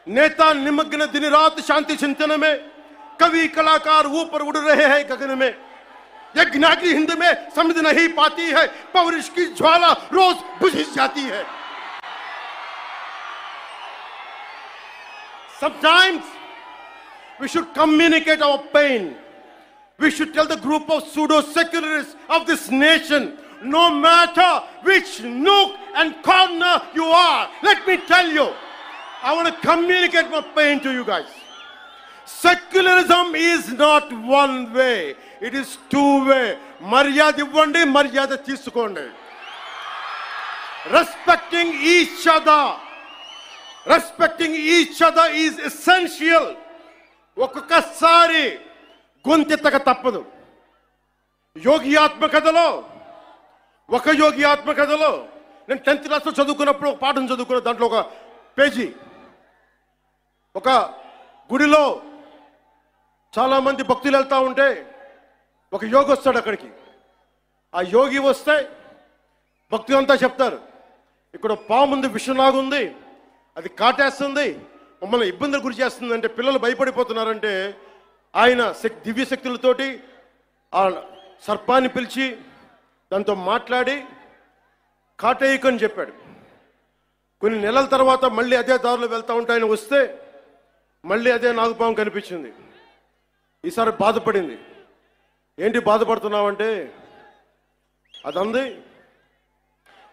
नेता निमग्न दिन रात शांति चिंतन में, कवि कलाकार ऊपर उड़ रहे हैं गगन में, यज्ञाग्नि हिंद में समझ नहीं पाती है, पौरुष की ज्वाला रोज बुझ जाती है. Sometimes we should communicate our pain. We should tell the group of pseudo-secularists of this nation, no matter which nook and corner you are, let me tell you, I want to communicate my pain to you guys. Secularism is not one way. It is two way. Maryada ivvandi, maryada teesukondi. Respecting each other. Respecting each other is essential. ఒక్కొక్కసారి గొంతెత్తక తప్పదు. యోగి ఆత్మకథలో నేను 10th క్లాస్లో చదువుకున్నప్పుడు ఒక పాఠం చదువుకున్న దాంట్లో ఒక పేజీ, ఒక గుడిలో చాలా మంది భక్తులు వెళ్తా ఉంటే ఒక యోగి వస్తాడు అక్కడికి. ఆ యోగి వస్తే భక్తులంతా చెప్తారు, ఇక్కడ పాము ఉంది, విషనాగుంది, అది కాటేస్తుంది, మమ్మల్ని ఇబ్బందులు గురి చేస్తుంది అంటే పిల్లలు భయపడిపోతున్నారంటే ఆయన దివ్య శక్తులతోటి ఆ సర్పాన్ని పిలిచి దాంతో మాట్లాడి కాటేయకని చెప్పాడు. కొన్ని నెలల తర్వాత మళ్ళీ అదే దారిలో వెళ్తా ఉంటే ఆయన వస్తే మళ్ళీ అదే నాగుపాము కనిపించింది. ఈసారి బాధపడింది. ఏంటి బాధపడుతున్నావంటే, అదంది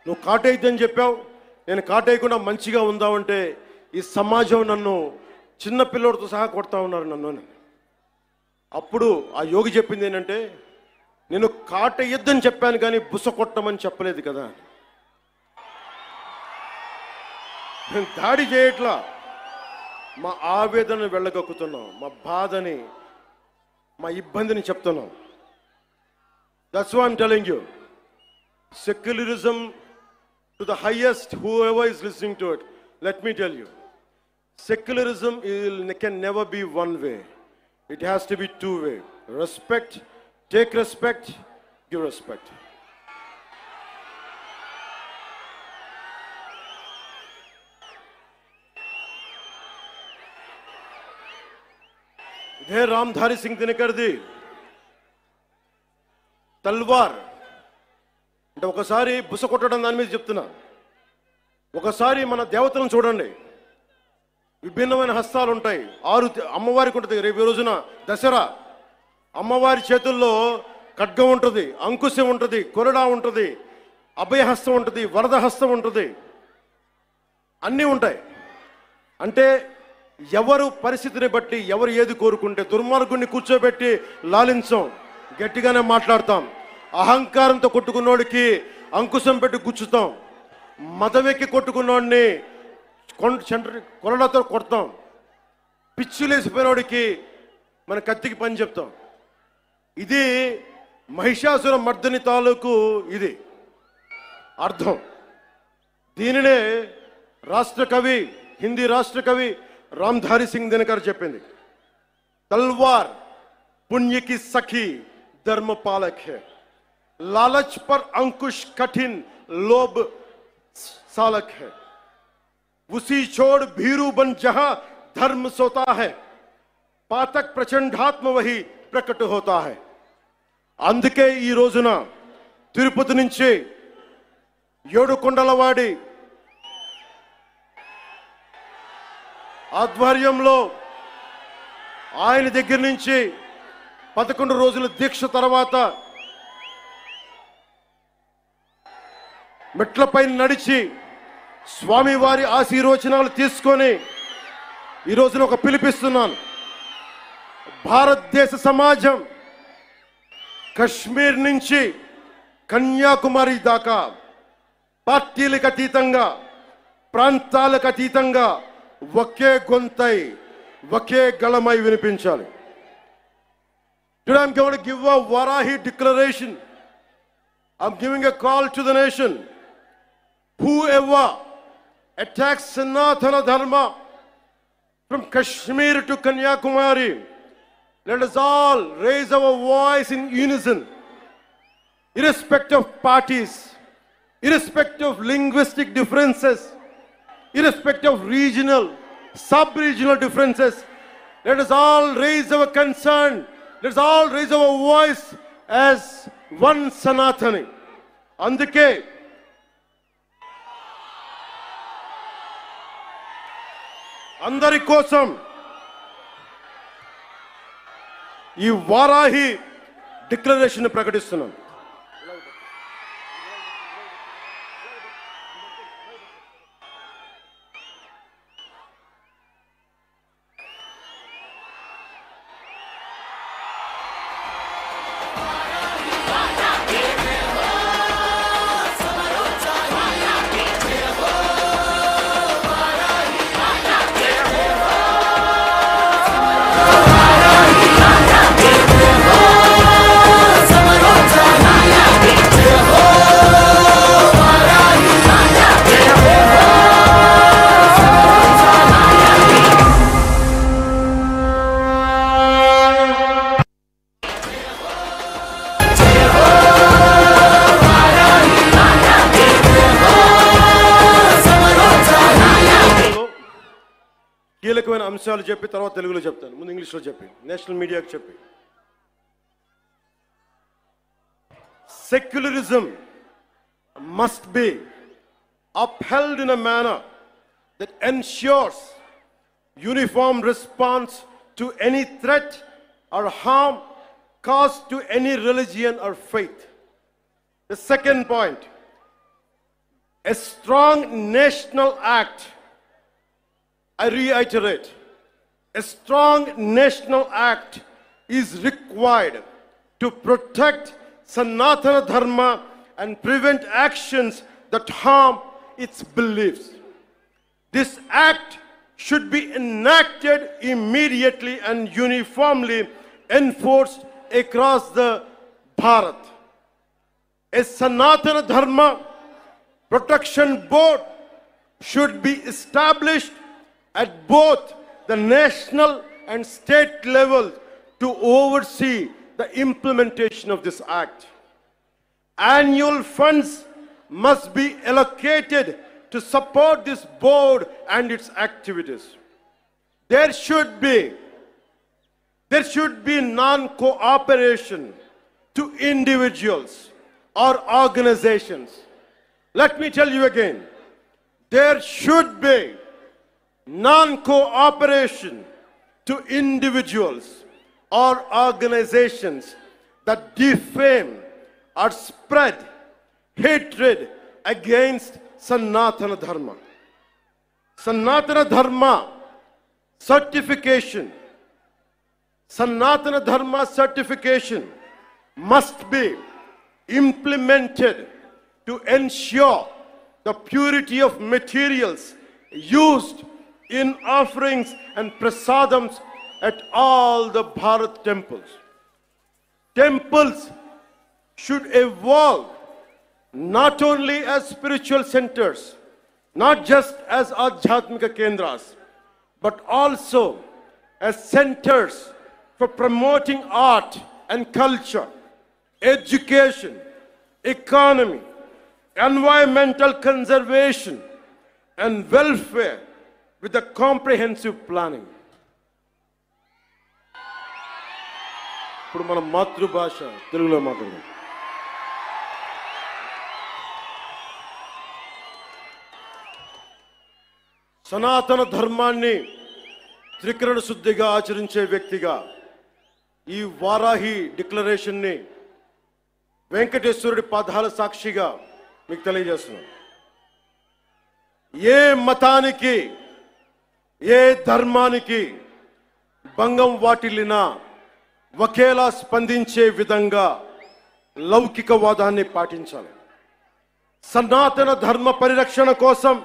నువ్వు కాటేయద్దని చెప్పావు, నేను కాటేయకుండా మంచిగా ఉందామంటే ఈ సమాజం నన్ను చిన్న పిల్లోడితో సహా కొడతా ఉన్నారు నన్ను. అప్పుడు ఆ యోగి చెప్పింది ఏంటంటే, నేను కాటేయద్దని చెప్పాను కానీ బుస కొట్టమని చెప్పలేదు కదా. నేను దాడి చేయట్లా, మా ఆవేదనను వెళ్ళగక్కుతున్నాం, మా బాధని, మా ఇబ్బందిని చెప్తున్నాం. That's why I'm telling you. Secularism to the highest, whoever is listening to it, let me tell you, secularism can never be one way. It has to be two way. Respect, take respect, give respect. ఇదే రామ్ధారి సింగ్ దినకర్ది తల్వార్ అంటే ఒకసారి బుస కొట్టడం దాని మీద చెప్తున్నా. ఒకసారి మన దేవతలను చూడండి, విభిన్నమైన హస్తాలు ఉంటాయి. 6 అమ్మవారికి ఉంటుంది. రేపు రోజున దసరా, అమ్మవారి చేతుల్లో ఖడ్గం ఉంటుంది, అంకుశం ఉంటుంది, కొరడా ఉంటుంది, అభయహస్తం ఉంటుంది, వరద హస్తం ఉంటుంది, అన్నీ ఉంటాయి. అంటే ఎవరు పరిస్థితిని బట్టి ఎవరు ఏది కోరుకుంటే, దుర్మార్గుడిని కూర్చోబెట్టి లాలించం, గట్టిగానే మాట్లాడతాం. అహంకారంతో కొట్టుకున్నోడికి అంకుశం పెట్టి గుచ్చుతాం, మదవెక్కి కొట్టుకున్నోడిని కొరడాతో కొడతాం, పిచ్చులేసిపోయినోడికి మన కత్తికి పని చెప్తాం. ఇది మహిషాసుర మర్దని తాలూకు ఇది అర్థం. దీనినే రాష్ట్ర కవి, హిందీ రాష్ట్ర కవి రామ్ధారి సింగ్ దినకర్ చెప్పింది. तलवार पुण्य की सखी धर्म पालक है, लालच पर अंकुश कठिन लोभ सालक है, उसी छोड़ भीरू बन जहां धर्म सोता है, पातक प्रचंडात्म वही प्रकट होता है. అందుకే ఈ రోజున తిరుపతి నుంచి ఏడుకొండలవాడి ఆధ్వర్యంలో ఆయన దగ్గర నుంచి 11 రోజుల దీక్ష తర్వాత మెట్లపై నడిచి స్వామివారి ఆశీర్వచనాలు తీసుకొని ఈ రోజున ఒక పిలిపిస్తున్నాను. భారతదేశ సమాజం కశ్మీర్ నుంచి కన్యాకుమారి దాకా పార్టీలకు అతీతంగా, ప్రాంతాలకు అతీతంగా ఒకే గొంతై ఒకే గళమై వినిపించాలి. Today I'm going to give a Varahi declaration. I'm giving a call to the nation. Whoever attacks Sanatana Dharma from Kashmir to Kanyakumari, let us all raise our voice in unison, irrespective of parties, irrespective of linguistic differences, irrespective of regional, sub-regional differences. Let us all raise our concern. Let us all raise our voice as one Sanatani. Andike అందరి కోసం ఈ Varahi declaration ప్రకటిస్తున్నాం. కీలకమైన అంశాలు చెప్పి తర్వాత తెలుగులో చెప్తాను. ముందు ఇంగ్లీష్లో చెప్పి నేషనల్ మీడియాకి చెప్పి. Secularism must be upheld in a manner that ensures uniform response to any threat or harm caused to any religion or faith. The second point, a strong national act, I reiterate, a strong national act is required to protect Sanatana Dharma and prevent actions that harm its beliefs. This act should be enacted immediately and uniformly enforced across the Bharat. A Sanatana Dharma Protection Board should be established at both the national and state level to oversee the implementation of this act. Annual funds must be allocated to support this board and its activities. There should be non-cooperation to individuals or organizations. Let me tell you again, there should be non-cooperation to individuals or organizations that defame or spread hatred against Sanatana Dharma. Sanatana Dharma certification must be implemented to ensure the purity of materials used in offerings and prasadams at all the Bharat temples. Temples should evolve not only as spiritual centers, not just as Adhyatmika Kendras, but also as centers for promoting art and culture, education, economy, environmental conservation, and welfare with a comprehensive planning. ఇప్పుడు మన మాతృభాష తెలుగులో మాట్లాడదాం. సనాతన ధర్మాన్ని త్రికరణ శుద్ధిగా ఆచరించే వ్యక్తిగా ఈ వారాహి డిక్లరేషన్ని వెంకటేశ్వరుడి పాదాల సాక్షిగా మీకు తెలియజేస్తున్నాను. ఏ మతానికి ఏ ధర్మానికి భంగం వాటిల్లినా ఒకేలా స్పందించే విధంగా లౌకికవాదాన్ని పాటించాలి. సనాతన ధర్మ పరిరక్షణ కోసం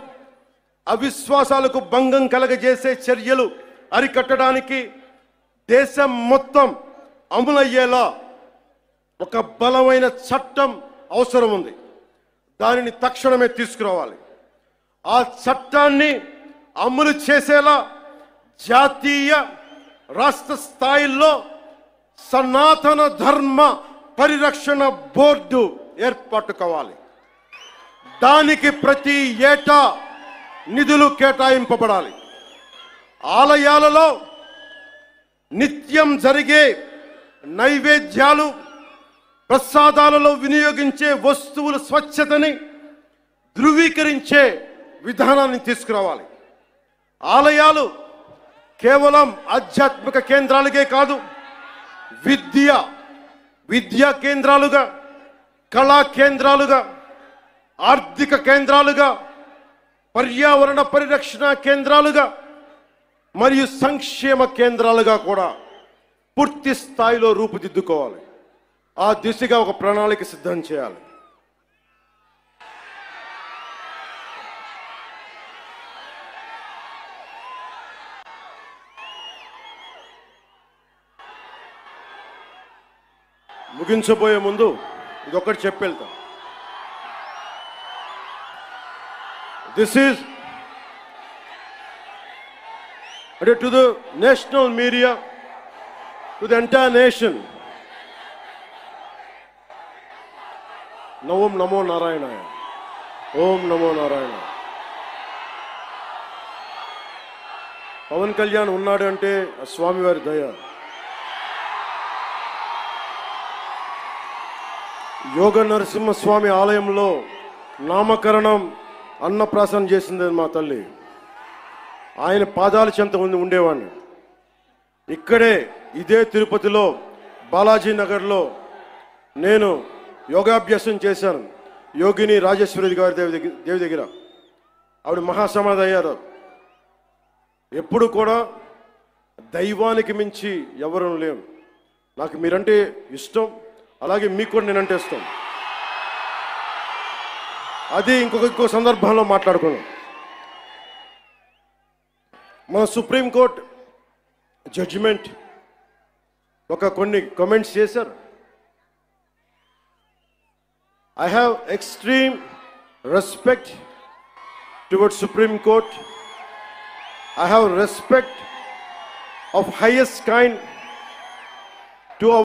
అవిశ్వాసాలకు భంగం కలగజేసే చర్యలు అరికట్టడానికి దేశం మొత్తం అమలయ్యేలా ఒక బలమైన చట్టం అవసరం ఉంది. దానిని తక్షణమే తీసుకురావాలి. ఆ చట్టాన్ని అమలు చేసేలా జాతీయ రాష్ట్ర స్థాయిల్లో సనాతన ధర్మ పరిరక్షణ బోర్డు ఏర్పాటు కావాలి. దానికి ప్రతి ఏటా నిధులు కేటాయింపబడాలి. ఆలయాలలో నిత్యం జరిగే నైవేద్యాలు, ప్రసాదాలలో వినియోగించే వస్తువుల స్వచ్ఛతని ధృవీకరించే విధానాన్ని తీసుకురావాలి. ఆలయాలు కేవలం ఆధ్యాత్మిక కేంద్రాలకే కాదు, విద్యా కేంద్రాలుగా, కళా కేంద్రాలుగా, ఆర్థిక కేంద్రాలుగా, పర్యావరణ పరిరక్షణ కేంద్రాలుగా మరియు సంక్షేమ కేంద్రాలుగా కూడా పూర్తి స్థాయిలో రూపుదిద్దుకోవాలి. ఆ దిశగా ఒక ప్రణాళిక సిద్ధం చేయాలి. ముగించబోయే ముందు ఇదొకటి చెప్పి వెళ్తాం. This is to the national media, to the entire nation. Om Namo Narayana. Om Namo Narayana. Pawan Kalyan ఉన్నాడు అంటే ఆ స్వామివారి దయ. యోగ నరసింహస్వామి ఆలయంలో నామకరణం అన్నప్రాసన చేసింది మా తల్లి. ఆయన పాదాల చెంత ఉండేవాడిని. ఇక్కడే ఇదే తిరుపతిలో బాలాజీ నగర్లో నేను యోగాభ్యాసం చేశాను. యోగిని రాజేశ్వరి గారి దేవి దగ్గర ఆవిడ మహాసమాధి అయ్యారు. ఎప్పుడు కూడా దైవానికి మించి ఎవరు లేము. నాకు మీరంటే ఇష్టం, అలాగే మీకు కూడా నేనంటే ఇష్టం. అది ఇంకో సందర్భంలో మాట్లాడుకున్నాం. మన సుప్రీంకోర్టు జడ్జిమెంట్ కొన్ని కామెంట్స్ చేశారు. I have extreme respect towards Supreme Court. I have respect of highest kind to our